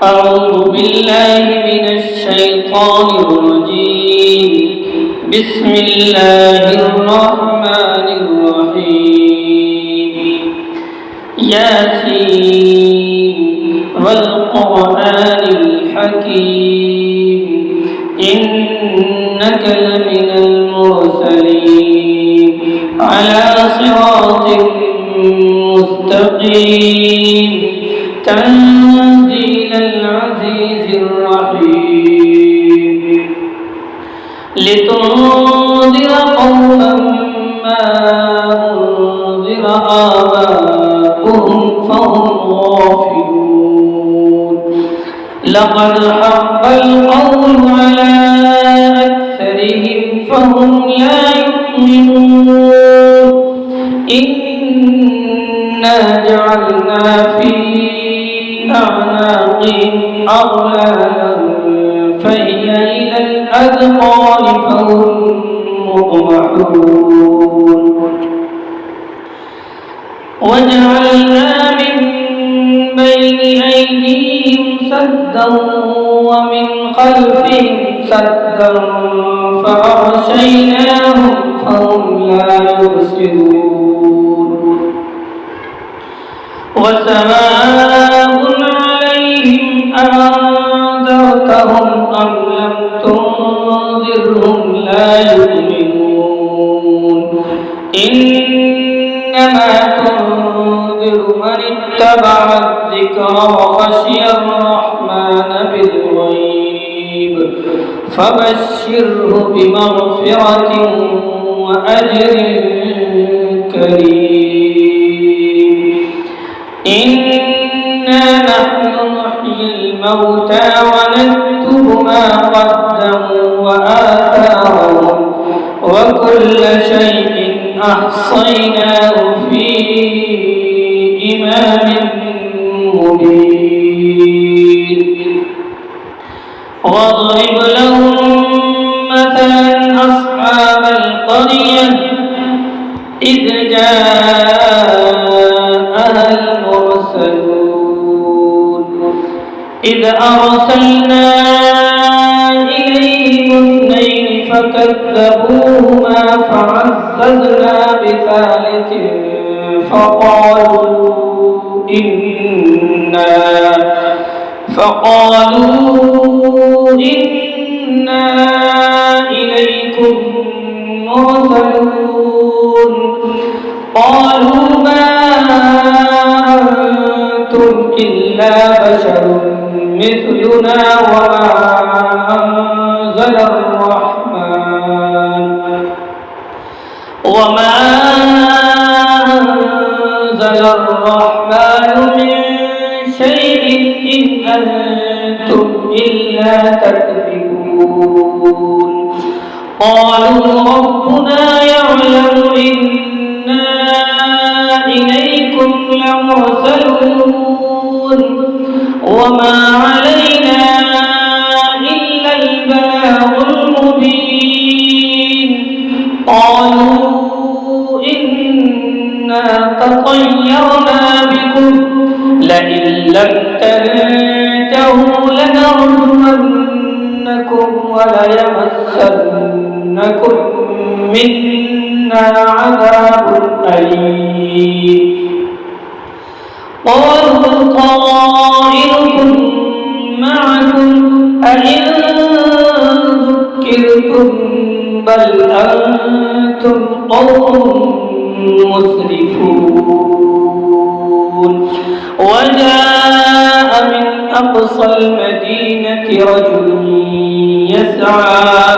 أعوذ بالله من الشيطان الرجيم. بسم الله الرحمن الرحيم. ياسين والقرآن الحكيم إنك لمن المرسلين على صراط مستقيم تنزيل العزيز الرحيم لتنذر قوما ما أنذر آباؤهم فهم غافلون لقد حق القول على أكثرهم فهم لا يؤمنون إنا جعلنا في أعناقهم أغلالا فهي إلى الأذقان فهم مقمحون وجعلنا من بين أيديهم سدا ومن خلفهم سدا فأغشيناهم فهم لا يبصرون وسواء عليهم أنذرتهم أم لم تنذرهم لا يؤمنون إنما تنذر من اتبع الذكر وخشي الرحمن بالغيب فبشره بمغفرة وأجر كريم إنا نحن نحيي الموتى ونكتب ما قدموا وآثارهم وكل شيء أحصيناه في إمام مبين واضرب لهم مثلا أصحاب القرية إذ جاءها المرسلون إذ أرسلنا إليهم اثنين فكذبوهما فعززنا بثالث فقالوا إنا إليكم مرسلون قالوا ما أنتم إلا بشر مثلنا وما أنزل الرحمن من شيء إن أنتم إلا تكذبون قالوا ربنا يعلم إنا إليكم لمرسلون وما علينا إلا البلاغ المبين قالوا إنا تطيرنا بكم لئن لم تنتهوا لنرجمنكم وليمسنكم منا عذاب أليم قالوا طائركم معكم أئن ذكرتم بل أنتم قوم مسرفون وجاء من أقصى المدينة رجل يسعى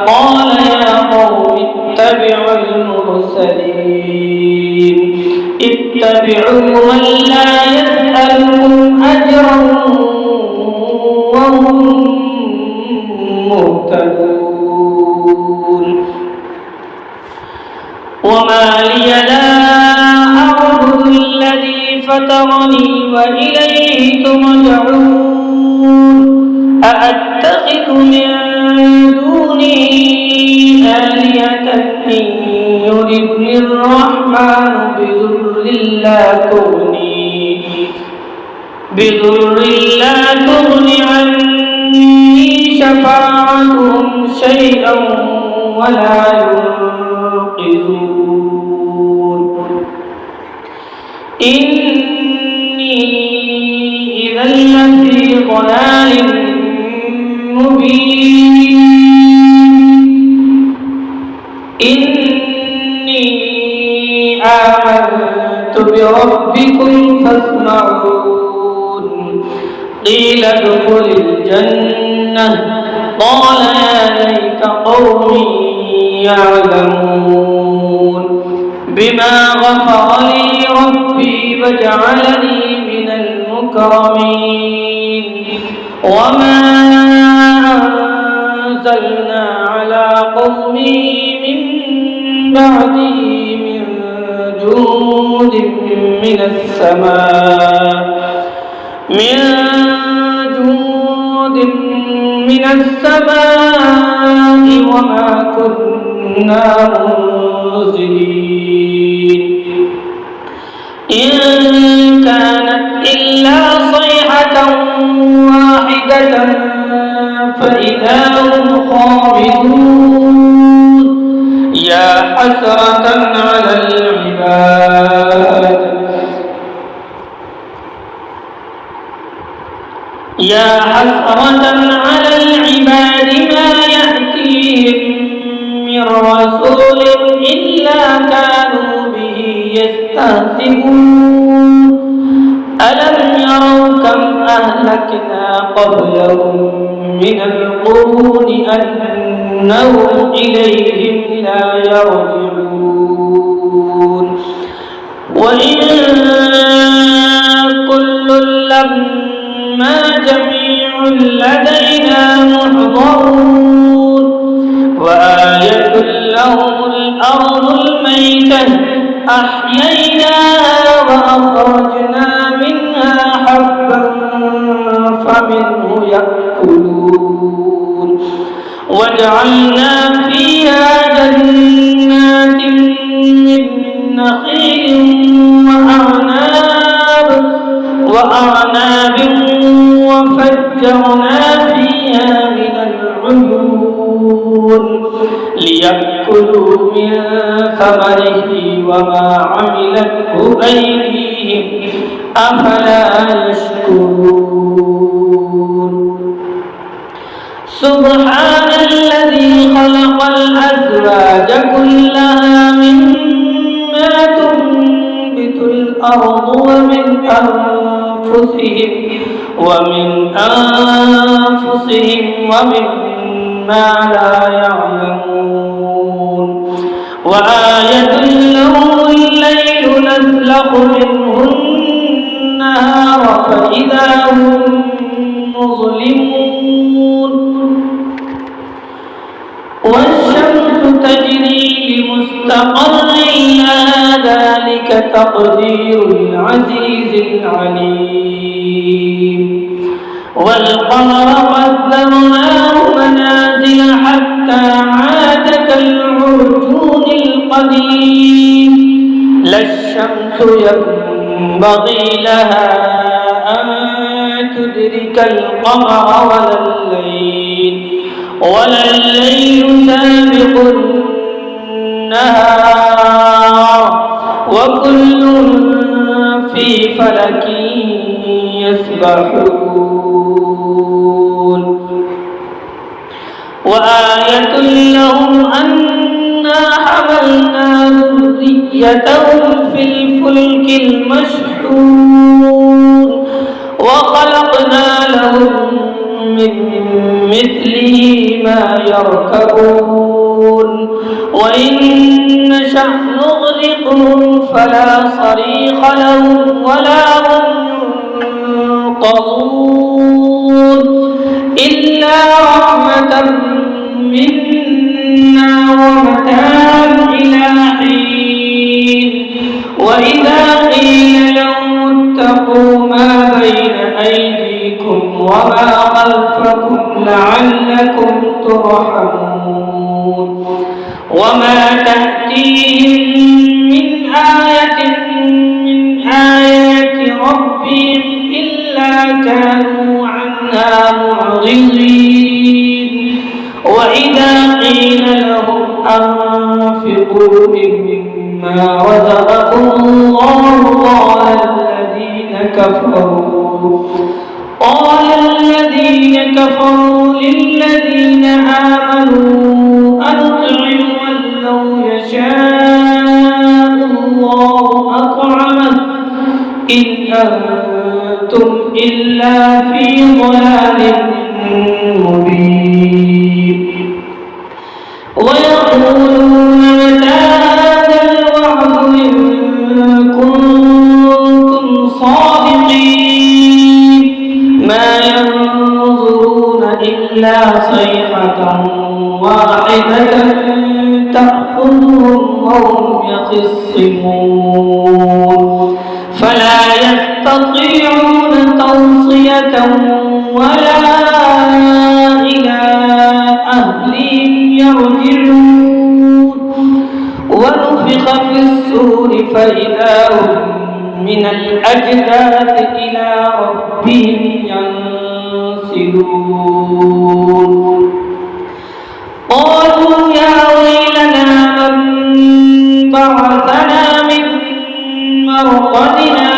قال يا قوم اتبعوا المرسلين اتبعوا من لا يسألكم أجرا وهم مهتدون وما لي لا أعبد الذي فطرني وإليه ترجعون أأتخذ من دونه آلهة إن يردني الرحمن بضر لا تغني بضر لا تغن عني شفاعتهم شيئا ولا ينقذون إني إذا لفي ضلال مبين إني آمنت بربكم فاسمعون قيل ادخل الجنة قال يا ليت قومي يعلمون بما غفر لي ربي وجعلني من المكرمين وما أنزلنا على قومه من بعده من جند من السماء وما كنا منزلين إن كانت إلا صيحة واحدة فإذا هم خامدون يا حسرة على العباد ما يأتيهم من رسول إلا كانوا به يستهزئون ألم يروا كم أهلكنا قبلهم من القرون أنهم إليهم لا يرجعون وإن كل لما جميع لدينا محضرون وآية لهم الأرض الميتة أحييناها وأخرجنا منها حبا فمنه يأكلون وجعلنا فيها جنات من نخيل وأعناب وفجرنا فيها من العيون ليأكلوا من ثمره وما عملته أيديهم أفلا يشكرون سبحان الذي خلق الأزواج كلها مما تنبت الأرض ومن أنفسهم ومما لا يعلمون وآية لهم الليل نسلخ منه النهار فإذا هم مظلمون والشمس تجري لمستقر لها ذلك تقدير العزيز العليم والقمر قدرناه منازل حتى عاد كالعرجون القديم لا الشمس ينبغي لها أن تدرك القمر ولا الليل سابق النهار وكل في فلك يسبحون وآية لهم أنا حملنا ذريتهم في الفلك المشحون وخلقنا لهم من مثله ما يركبون وإن نشأ نغرقهم فلا صريخ لهم ولا هم ينقذون إلا رحمة منا ومتاعا إلى حين وإذا قيل لهم اتقوا ما بين أيديكم وما خلفكم لعلكم ترحمون وما تأتيهم من آية من آيات ربهم إلا كانوا عنها معرضين وإذا قيل لهم أنفقوا مما رزقكم الله قال الذين كفروا للذين آمنوا أنطعم من لو يشاء الله أطعمه إن أنتم إلا في ضلال مبين ويقولون متى هذا الوعد إن كنتم صادقين ما ينظرون إلا صيحة واحدة تأخذهم وهم يخصمون فلا يستطيعون توصية ولا إلى أهلهم يرجعون ونفخ في الصور فإذا هم من الأجداث إلى ربهم ينسلون قالوا يا ويلنا من بعثنا من مرقدنا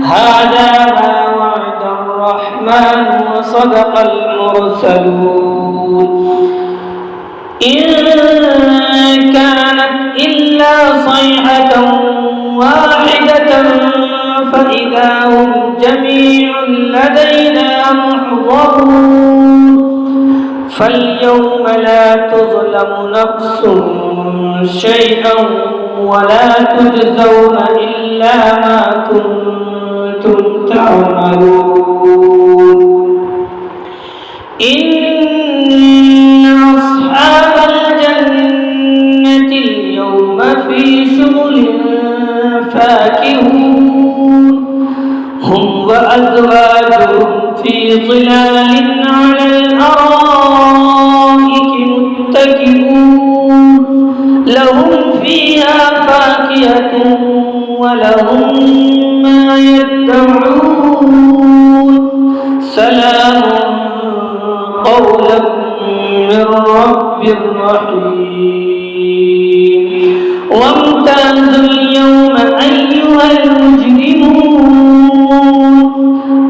هذا ما وعد الرحمن وصدق المرسلون إن كانت إلا صيحة واحدة فإذا هم جميع لدينا محضرون فاليوم لا تظلم نفس شيئا ولا تجزون إلا ما كنتم تعملون إن أصحاب الجنة اليوم في شغل فاكهون هم وأزواجهم في ظلال على الأرائك متكئون لهم فيها فاكهة ولهم ما يدعون سلام قولا من رب رحيم وامتازوا اليوم أيها المجرمون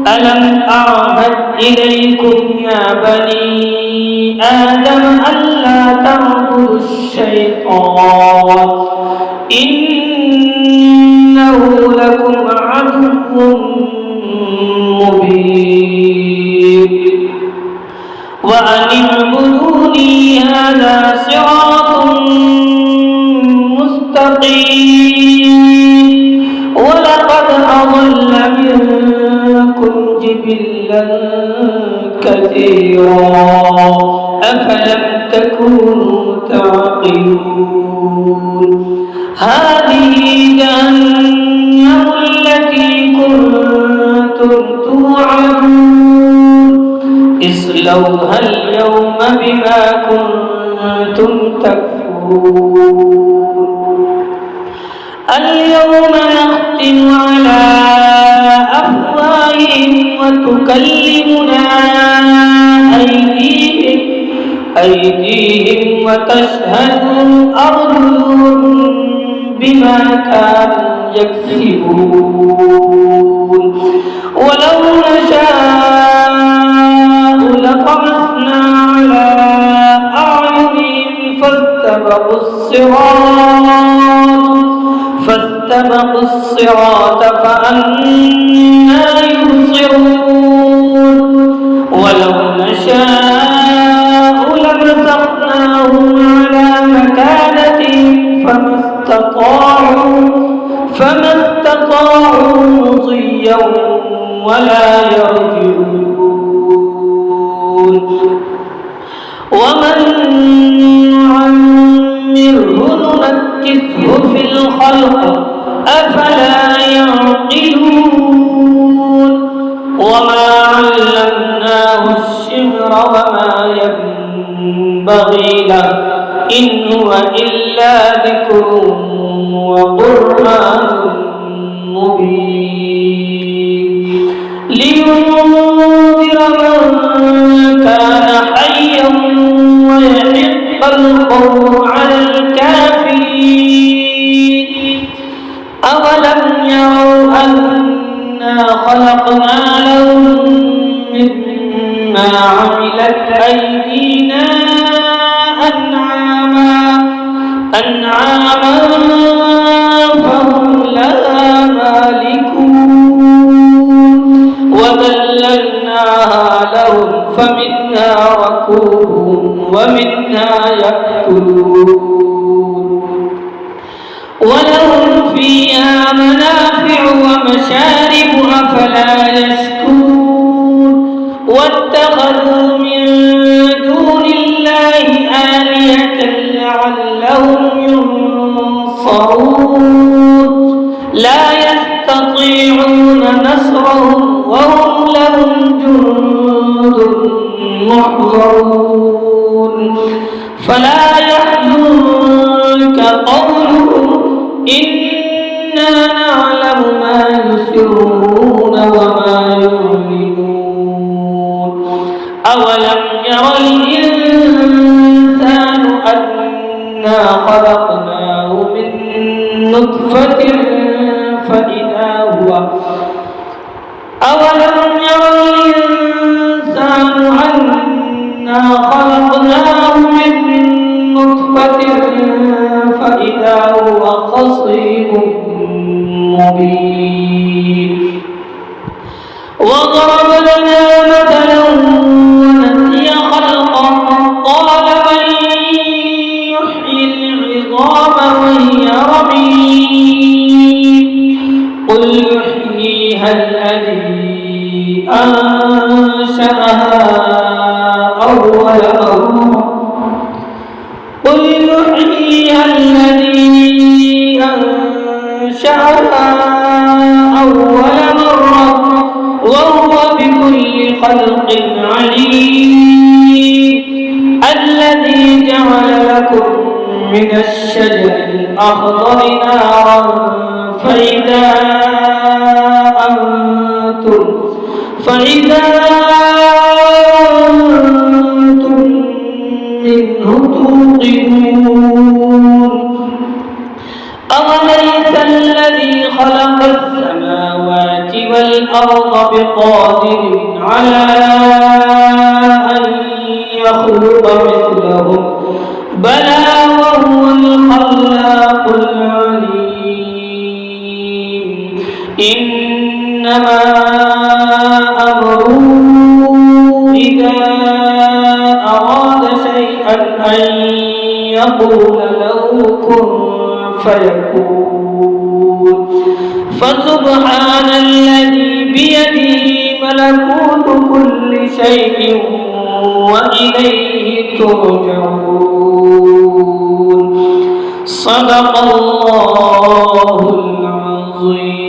ألم أعهد إليكم يا بني آدم ألا تعبدوا الشيطان إنه لكم عدو مبين وأن اعبدوني هذا صراط مستقيم ولقد أضل منكم جبلا كثيرا أفلم تكونوا تعقلون هذه جهنم التي كنتم توعدون اصلوها اليوم بما كنتم تكفرون اليوم نختم على أفواههم وتكلمنا أيديهم وتشهد أرجلهم بما كانوا يكسبون ولو نشاء لطمسنا على أعينهم فاستبقوا الصراط فأنى يبصرون ولو نشاء لمسخناهم على مكانتهم فما استطاعوا مضيا ولا يرجعون ومن نعمره ننكسه في الخلق أفلا يعقلون وما علمناه الشعر وما ينبغي له إن هو إلا ذكر وقرآن مبين عملت أيدينا أنعاما فهم لها مالكون وذللناها لهم فمنها ركوبهم ومنها يأكلون ولهم فيها منافع ومشارب أفلا يشكرون واتخذوا من دون الله آلهة لعلهم ينصرون لا يستطيعون نصرهم وهم لهم جند محضرون فلا يحزنك قولهم إنا نعلم ما يسرون وما يعلنون أولم ير الإنسان أنا خلقناه من نطفة فإذا هو أولم ير الإنسان أنا خلقناه من نطفة فإذا هو خصيم مبين وضرب لنا مثلا ونسي خلقه قال من يحيي العظام وهي رميم قل يحييها الذي أنشأها أول مرة قل يحييها الذي أنشأها أول مرة وهو بكل خلق عليم الذي جعل لكم من الشجر الأخضر نارا فإذا أنتم منه توقدون أوليس الذي خلق السماوات والأرض بقادر على أن يخلق مثلهم بلى وهو الخلاق العليم إنما أمره إذا أراد شيئا أن يقول له كن فيكون فسبحان الذي بيده ملكوت كل شيء وإليه ترجعون صدق الله العظيم.